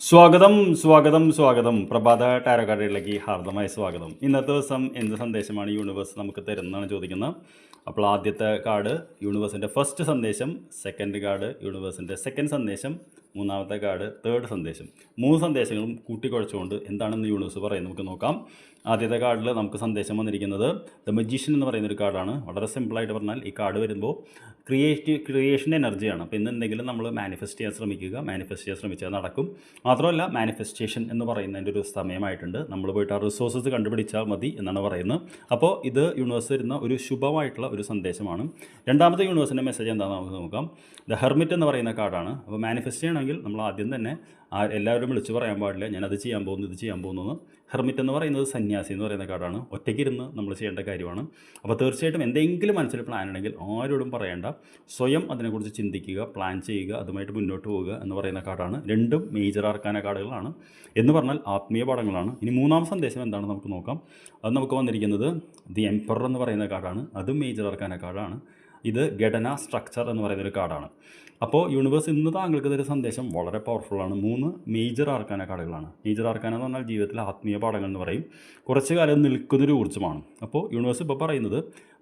സ്വാഗതം സ്വാഗതം സ്വാഗതം പ്രഭാത ടാരോ കാർഡുകളിലേക്ക് ഹാർദമായ സ്വാഗതം. ഇന്നത്തെ ദിവസം എന്ത് സന്ദേശമാണ് യൂണിവേഴ്സ് നമുക്ക് തരുന്നതാണ് ചോദിക്കുന്നത്. അപ്പോൾ ആദ്യത്തെ കാർഡ് യൂണിവേഴ്സിൻ്റെ ഫസ്റ്റ് സന്ദേശം, സെക്കൻഡ് കാർഡ് യൂണിവേഴ്സിൻ്റെ സെക്കൻഡ് സന്ദേശം, മൂന്നാമത്തെ കാർഡ് തേർഡ് സന്ദേശം. മൂന്ന് സന്ദേശങ്ങളും കൂട്ടിക്കുഴച്ചുകൊണ്ട് എന്താണെന്ന് യൂണിവേഴ്സ് പറയുന്നത് നമുക്ക് നോക്കാം. ആദ്യത്തെ കാർഡിൽ നമുക്ക് സന്ദേശം വന്നിരിക്കുന്നത് ദ മജീഷ്യൻ എന്ന് പറയുന്നൊരു കാർഡാണ്. വളരെ സിമ്പിളായിട്ട് പറഞ്ഞാൽ ഈ കാർഡ് വരുമ്പോൾ ക്രിയേഷൻ എനർജിയാണ്. അപ്പോൾ ഇന്ന് എന്തെങ്കിലും നമ്മൾ മാനിഫെസ്റ്റ് ചെയ്യാൻ ശ്രമിക്കുക, മാനിഫെസ്റ്റ് ചെയ്യാൻ ശ്രമിച്ചാൽ നടക്കും. മാത്രമല്ല മാനിഫെസ്റ്റേഷൻ എന്ന് പറയുന്നതിൻ്റെ ഒരു സമയമായിട്ടുണ്ട്. നമ്മൾ പോയിട്ട് ആ റിസോഴ്സസ് കണ്ടുപിടിച്ചാൽ മതി എന്നാണ് പറയുന്നത്. അപ്പോൾ ഇത് യൂണിവേഴ്സ് തരുന്ന ഒരു ശുഭമായിട്ടുള്ള ഒരു സന്ദേശമാണ്. രണ്ടാമത്തെ യൂണിവേഴ്സിൻ്റെ മെസ്സേജ് എന്താണെന്ന് നമുക്ക് നോക്കാം. ദ ഹെർമിറ്റ് എന്ന് പറയുന്ന കാർഡാണ്. അപ്പോൾ മാനിഫെസ്റ്റ് ചെയ്യണമെങ്കിൽ നമ്മൾ ആദ്യം തന്നെ എല്ലാവരും വിളിച്ച് പറയാൻ പാടില്ല ഞാനത് ചെയ്യാൻ പോകുന്നു ഇത് ചെയ്യാൻ പോകുന്നു. ഹെർമിറ്റ് എന്ന് പറയുന്നത് സന്യാസി എന്ന് പറയുന്ന കാർഡാണ്. ഒറ്റയ്ക്കിരുന്ന് നമ്മൾ ചെയ്യേണ്ട കാര്യമാണ്. അപ്പോൾ തീർച്ചയായിട്ടും എന്തെങ്കിലും മനസ്സിൽ പ്ലാൻ ഉണ്ടെങ്കിൽ ആരോടും പറയേണ്ട, സ്വയം അതിനെക്കുറിച്ച് ചിന്തിക്കുക, പ്ലാൻ ചെയ്യുക, അതുമായിട്ട് മുന്നോട്ട് പോവുക എന്ന് പറയുന്ന കാർഡാണ്. രണ്ടും മേജർ ആർക്കാന കാർഡുകളാണ് എന്ന് പറഞ്ഞാൽ ആത്മീയ പാഠങ്ങളാണ്. ഇനി മൂന്നാം സന്ദേശം എന്താണെന്ന് നമുക്ക് നോക്കാം. അത് നമുക്ക് വന്നിരിക്കുന്നത് ദി എംപറർ എന്ന് പറയുന്ന കാർഡാണ്. അതും മേജർ ആർക്കാന കാർഡാണ്. ഇത് ഘടന സ്ട്രക്ചർ എന്ന് പറയുന്നൊരു കാർഡാണ്. അപ്പോൾ യൂണിവേഴ്സ് ഇന്ന് താങ്കൾക്ക് തരുന്ന സന്ദേശം വളരെ പവർഫുള്ളാണ്. മൂന്ന് മേജർ ആർക്കാന കാർഡുകളാണ്. മേജർ ആർക്കാന എന്ന് പറഞ്ഞാൽ ജീവിതത്തിലെ ആത്മീയ പാഠങ്ങൾ എന്ന് പറയും. കുറച്ച് കാലം നിൽക്കുന്നൊരു ഊർജ്ജമാണ്. അപ്പോൾ യൂണിവേഴ്സ് ഇപ്പോൾ പറയുന്നത്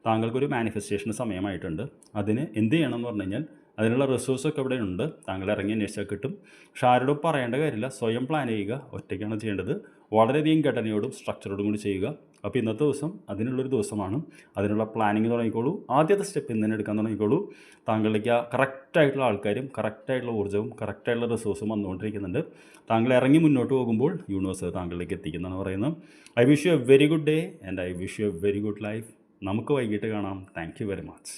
താങ്കൾക്കൊരു മാനിഫെസ്റ്റേഷന് സമയമായിട്ടുണ്ട്. അതിന് എന്ത് ചെയ്യണം എന്ന് പറഞ്ഞു കഴിഞ്ഞാൽ അതിനുള്ള റിസോഴ്സൊക്കെ ഇവിടെ ഉണ്ട്. താങ്കൾ ഇറങ്ങി അന്വേഷിച്ചാൽ കിട്ടും. പക്ഷെ ആരോടും പറയേണ്ട കാര്യമില്ല, സ്വയം പ്ലാൻ ചെയ്യുക, ഒറ്റയ്ക്കാണ് ചെയ്യേണ്ടത്. വളരെയധികം ഘടനയോടും സ്ട്രക്ചറോടും കൂടി ചെയ്യുക. അപ്പോൾ ഇന്നത്തെ ദിവസം അതിനുള്ളൊരു ദിവസമാണ്. അതിനുള്ള പ്ലാനിങ് തുടങ്ങിക്കോളൂ. ആദ്യത്തെ സ്റ്റെപ്പ് ഇന്ന് തന്നെ എടുക്കാൻ തുടങ്ങിക്കോളൂ. താങ്കളിലേക്ക് ആ കറക്റ്റായിട്ടുള്ള ആൾക്കാരും കറക്റ്റായിട്ടുള്ള ഊർജ്ജവും കറക്റ്റായിട്ടുള്ള റിസോഴ്സും വന്നുകൊണ്ടിരിക്കുന്നുണ്ട്. താങ്കൾ ഇറങ്ങി മുന്നോട്ട് പോകുമ്പോൾ യൂണിവേഴ്സ് താങ്കളിലേക്ക് എത്തിക്കുന്നതാണ് പറയുന്നത്. I wish you A very good day and I wish you A very good life. നമുക്ക് വൈകിട്ട് കാണാം. Thank you very much.